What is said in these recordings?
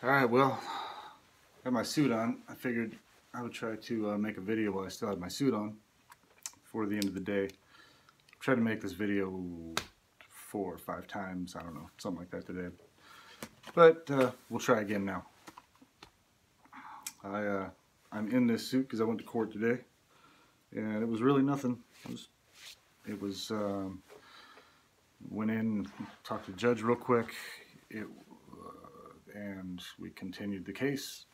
Alright, well, I got my suit on. I figured I would try to make a video while I still had my suit on before the end of the day. Try to make this video 4 or 5 times, I don't know, something like that today. But we'll try again now. I'm in this suit because I went to court today, and it was really nothing. Went in, talked to the judge real quick, and we continued the case.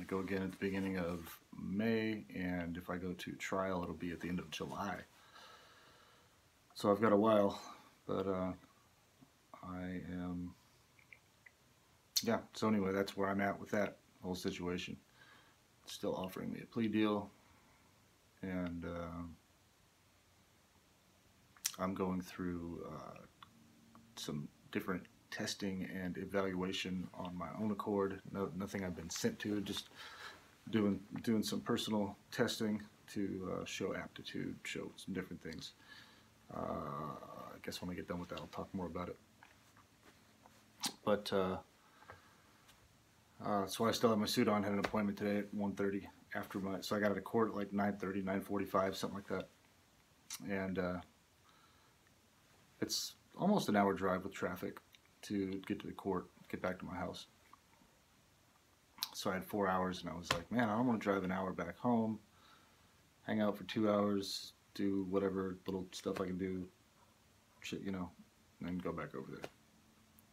I go again at the beginning of May, and if I go to trial, it'll be at the end of July. So I've got a while, but yeah, so anyway, that's where I'm at with that whole situation. Still offering me a plea deal, and I'm going through some different testing and evaluation on my own accord. Nothing I've been sent to, just doing some personal testing to show aptitude, show some different things. I guess when I get done with that, I'll talk more about it. But so I still have my suit on. Had an appointment today at 1:30 after my. So I got out of court at like 9:30, 9:45, something like that. And it's almost an hour drive with traffic to get to the court, get back to my house. So I had 4 hours, and I was like, man, I don't want to drive an hour back home, hang out for 2 hours, do whatever little stuff I can do, shit, you know, and then go back over there.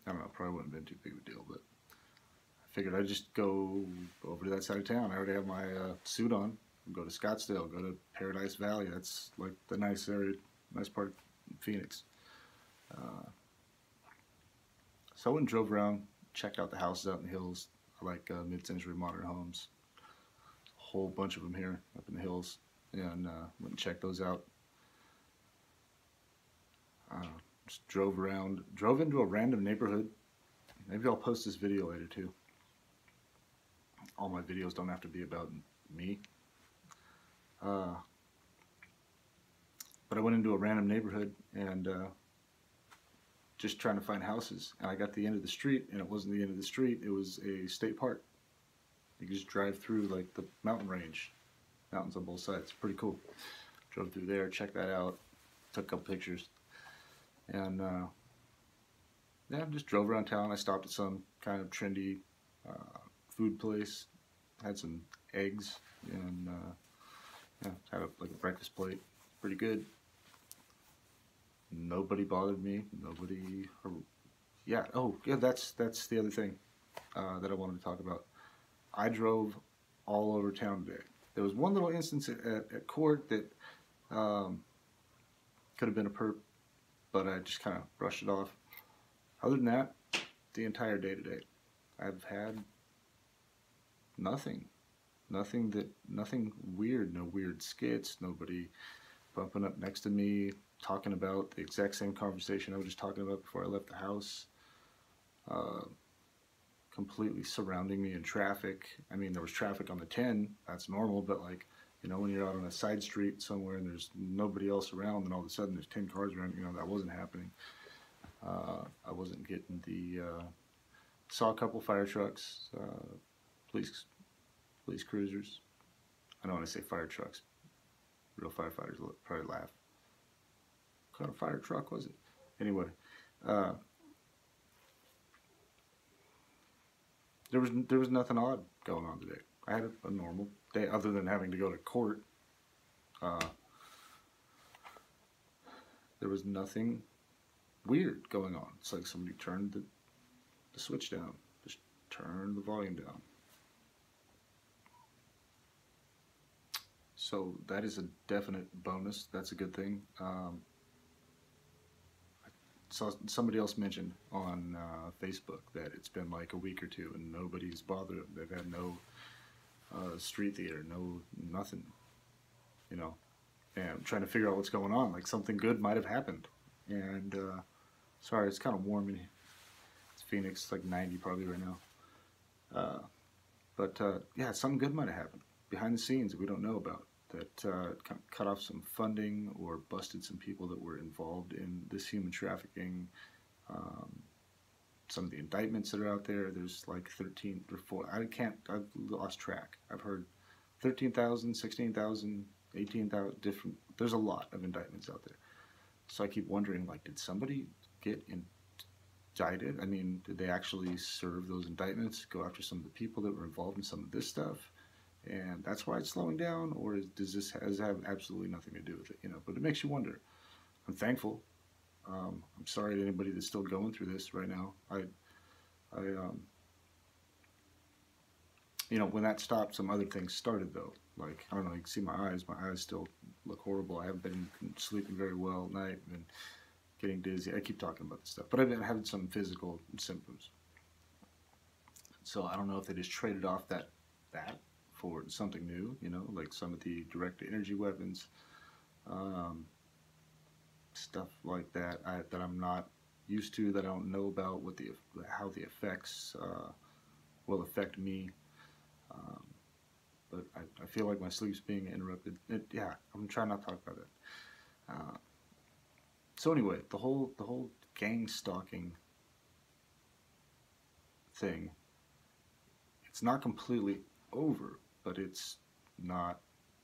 I don't know, probably wouldn't have been too big of a deal, but I figured I'd just go over to that side of town. I already have my suit on. Go to Scottsdale, go to Paradise Valley. That's like the nice area, nice part of Phoenix. So I went and drove around, checked out the houses out in the hills. I like mid-century modern homes. A whole bunch of them here up in the hills, and went and checked those out. Just drove around, drove into a random neighborhood. Maybe I'll post this video later too. All my videos don't have to be about me. But I went into a random neighborhood and just trying to find houses, and I got to the end of the street, and it wasn't the end of the street, it was a state park. You can just drive through like the mountain range, mountains on both sides. Pretty cool. Drove through there, checked that out, took a couple pictures, and yeah, just drove around town. I stopped at some kind of trendy food place, had some eggs, and yeah, had like a breakfast plate. Pretty good. Nobody bothered me. Nobody. Yeah. Oh, yeah. That's the other thing that I wanted to talk about. I drove all over town today. There was one little instance at court that could have been a perp, but I just kind of brushed it off. Other than that, the entire day today, I've had nothing weird. No weird skits. Nobody bumping up next to me, talking about the exact same conversation I was just talking about before I left the house. Completely surrounding me in traffic. I mean, there was traffic on the 10, that's normal, but like, you know, when you're out on a side street somewhere and there's nobody else around, and all of a sudden there's 10 cars around, you know, that wasn't happening. I wasn't getting the, saw a couple fire trucks, police cruisers. I know when I say fire trucks, real firefighters will probably laugh. What kind of fire truck was it? Anyway, there was nothing odd going on today. I had a normal day, other than having to go to court. There was nothing weird going on. It's like somebody turned the switch down, just turned the volume down. So that is a definite bonus. That's a good thing. So somebody else mentioned on Facebook that it's been like a week or two and nobody's bothered them. They've had no street theater, nothing, you know. And I'm trying to figure out what's going on. Like something good might have happened. And sorry, it's kind of warm in here. It's Phoenix, it's like 90 probably right now. But yeah, something good might have happened behind the scenes that we don't know about, that cut off some funding or busted some people that were involved in this human trafficking some of the indictments that are out there. There's like 13 or 4. I've lost track. I've heard 13,000, 16,000, 18,000 different. There's a lot of indictments out there. So I keep wondering, like, did somebody get indicted? I mean, did they actually serve those indictments, go after some of the people that were involved in some of this stuff? And that's why it's slowing down, or does this have absolutely nothing to do with it? You know, but it makes you wonder. I'm thankful. I'm sorry to anybody that's still going through this right now. You know, when that stopped, some other things started though. Like, I don't know, you can see my eyes. My eyes still look horrible. I haven't been sleeping very well at night and getting dizzy. I keep talking about this stuff, but I've been having some physical symptoms. So I don't know if they just traded off that for something new, you know, like some of the direct energy weapons, stuff like that that I'm not used to, that I don't know about, how the effects will affect me. But I feel like my sleep's being interrupted. Yeah, I'm trying not to talk about that. So anyway, the whole gang stalking thing, it's not completely over, but it's not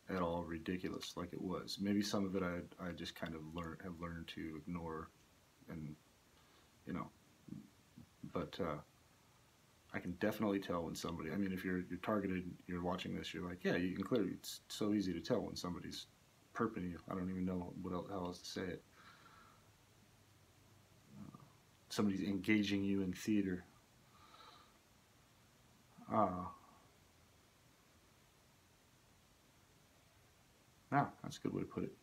at all ridiculous like it was. Maybe some of it I just kind of have learned to ignore, and you know, but I can definitely tell when somebody, I mean, if you're targeted, you're watching this, you're like, yeah, you can clearly, it's so easy to tell when somebody's perping you. I don't even know how else to say it. Somebody's engaging you in theater. That's a good way to put it.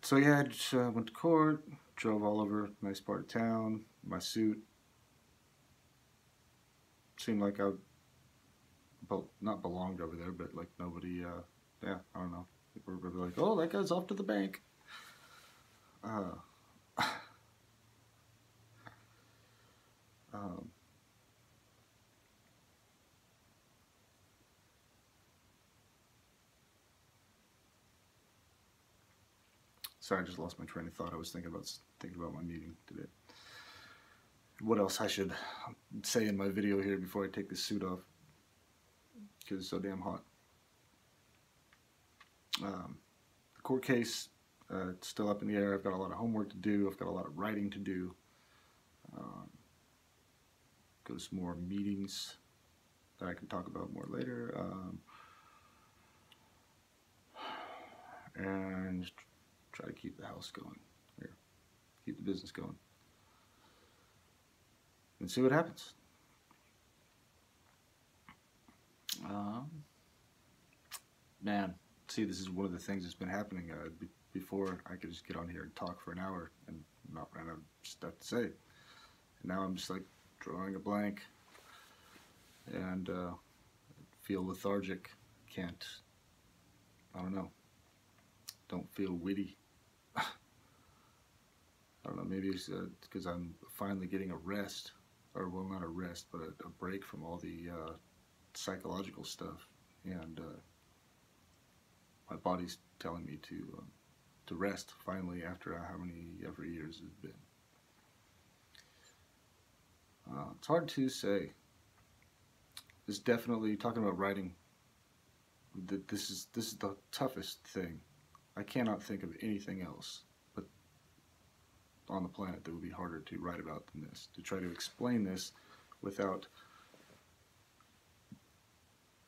So yeah, I just went to court, drove all over, nice part of town, my suit. Seemed like I not belonged over there, but like nobody, yeah, I don't know. People were like, oh, that guy's off to the bank. Sorry, I just lost my train of thought. I was thinking about my meeting today. What else I should say in my video here before I take this suit off, because it's so damn hot. The court case, it's still up in the air. I've got a lot of homework to do. I've got a lot of writing to do. Go to some more meetings that I can talk about more later. And just try to keep the house going here, keep the business going, and see what happens. Man, see, this is one of the things that's been happening. Before I could just get on here and talk for an hour and not run out of stuff to say. And now I'm just like drawing a blank and feel lethargic. Can't, I don't know, don't feel witty. I don't know, maybe it's because I'm finally getting a rest, or well, not a rest, but a break from all the psychological stuff, and my body's telling me to rest finally after how many every years it's been. It's hard to say. It's definitely, talking about writing, this is the toughest thing. I cannot think of anything else but on the planet that would be harder to write about than this. To try to explain this without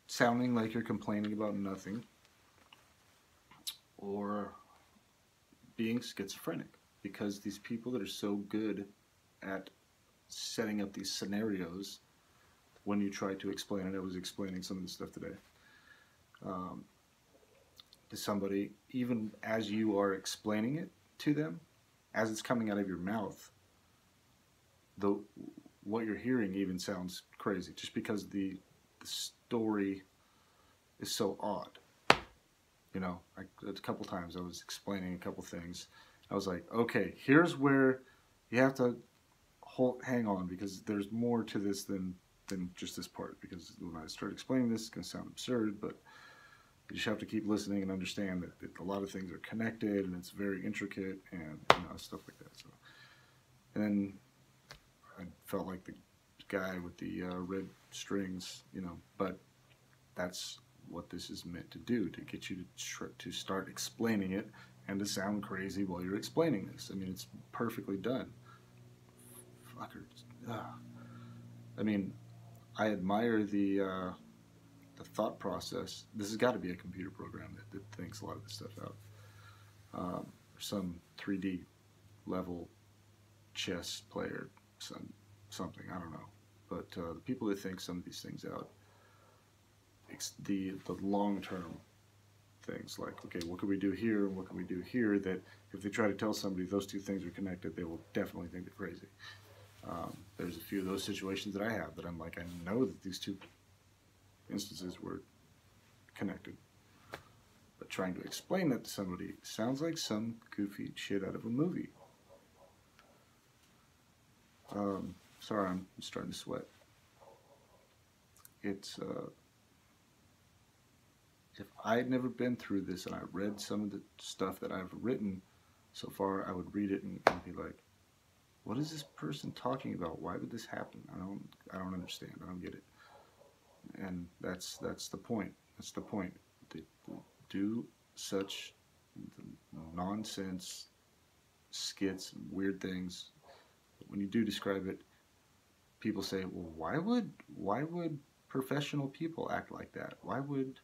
sounding like you're complaining about nothing or being schizophrenic, because these people that are so good at setting up these scenarios when you try to explain it. I was explaining some of this stuff today to somebody, even as you are explaining it to them, as it's coming out of your mouth, what you're hearing even sounds crazy, just because the story is so odd. You know, a couple times I was explaining a couple things. I was like, okay, here's where you have to hang on, because there's more to this than just this part. Because when I start explaining this, it's going to sound absurd, but You just have to keep listening and understand that a lot of things are connected and it's very intricate and stuff like that. So, and then I felt like the guy with the red strings, but that's what this is meant to do, to get you to start explaining it and to sound crazy while you're explaining this. I mean, it's perfectly done. Fuckers. Ugh. I mean, I admire the thought process. This has got to be a computer program that thinks a lot of this stuff out. Some 3D level chess player, something, I don't know. But the people that think some of these things out, the long-term things like, okay, what can we do here and what can we do here, that if they try to tell somebody those two things are connected, they will definitely think they're crazy. There's a few of those situations that I have that I'm like, I know that these two instances were connected. But trying to explain that to somebody sounds like some goofy shit out of a movie. Sorry, I'm starting to sweat. It's, if I had never been through this and I read some of the stuff that I've written so far, I would read it and be like, what is this person talking about? Why would this happen? I don't understand. I don't get it. And that's the point. That's the point. They do such nonsense skits, weird things. When you do describe it, people say, well, why would professional people act like that? Why would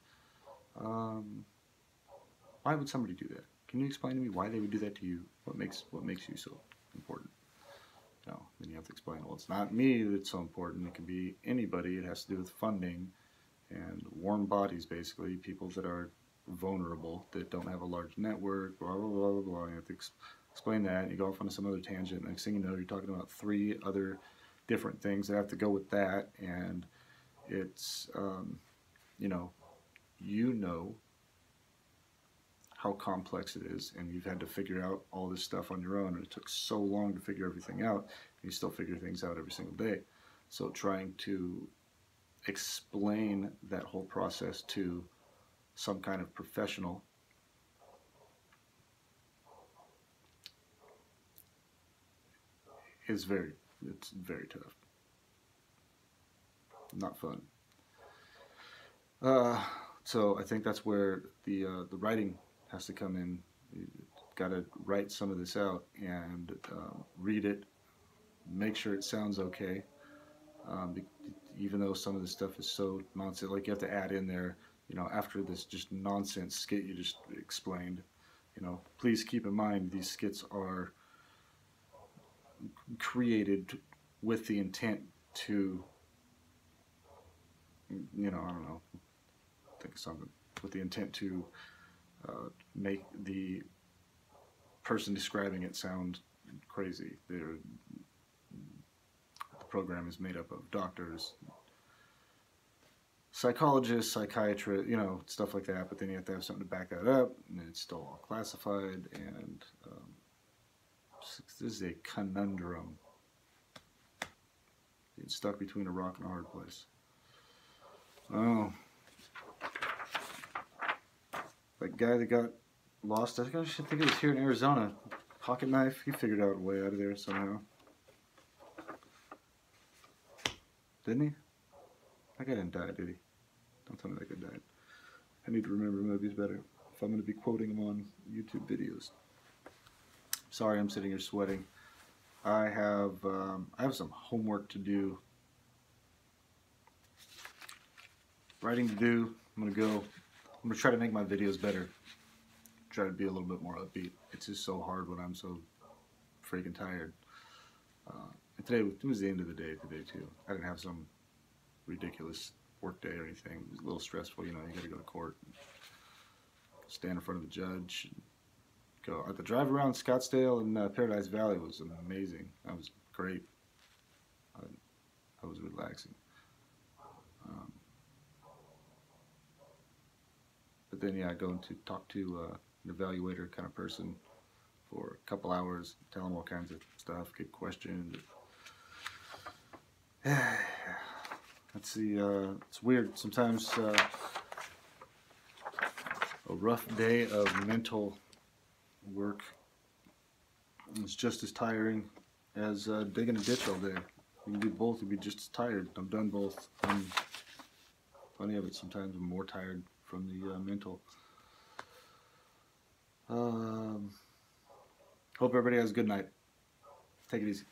somebody do that? Can you explain to me why they would do that to you? What makes you so important? No, then you have to explain, well, it's not me that's so important. It can be anybody. It has to do with funding and warm bodies, basically, people that are vulnerable, that don't have a large network, blah, blah, blah, blah, blah. You have to explain that, and you go off on some other tangent. Next thing you know, you're talking about 3 other different things that have to go with that, and it's, you know how complex it is, and you've had to figure out all this stuff on your own, and it took so long to figure everything out, and you still figure things out every single day. So trying to explain that whole process to some kind of professional it's very tough. Not fun. So I think that's where the writing has to come in. You got to write some of this out and read it, make sure it sounds okay. Even though some of the stuff is so nonsense, like you have to add in there, after this just nonsense skit you just explained, please keep in mind these skits are created with the intent to, I don't know, think of something, with the intent to make the person describing it sound crazy. The program is made up of doctors, psychologists, psychiatrists, stuff like that, but then you have to have something to back that up, and it's still all classified, and this is a conundrum. It's stuck between a rock and a hard place. Oh. That guy that got lost, I think it was here in Arizona. Pocket knife, he figured out a way out of there somehow. Didn't he? That guy didn't die, did he? Don't tell me that guy died. I need to remember movies better if I'm going to be quoting them on YouTube videos. Sorry, I'm sitting here sweating. I have some homework to do. Writing to do. I'm going to try to make my videos better. Try to be a little bit more upbeat. It's just so hard when I'm so freaking tired. And today, it was the end of the day today too. I didn't have some ridiculous work day or anything. It was a little stressful, you got to go to court, stand in front of the judge, and go. The drive around Scottsdale and Paradise Valley was amazing. That was great. That was relaxing. But then, yeah, going to talk to an evaluator kind of person for a couple hours, tell them all kinds of stuff, get questioned. It's weird. Sometimes a rough day of mental work. It's just as tiring as digging a ditch all day. You can do both, you'd be just as tired. I've done both. Funny of it, sometimes I'm more tired from the mental. Hope everybody has a good night. Take it easy.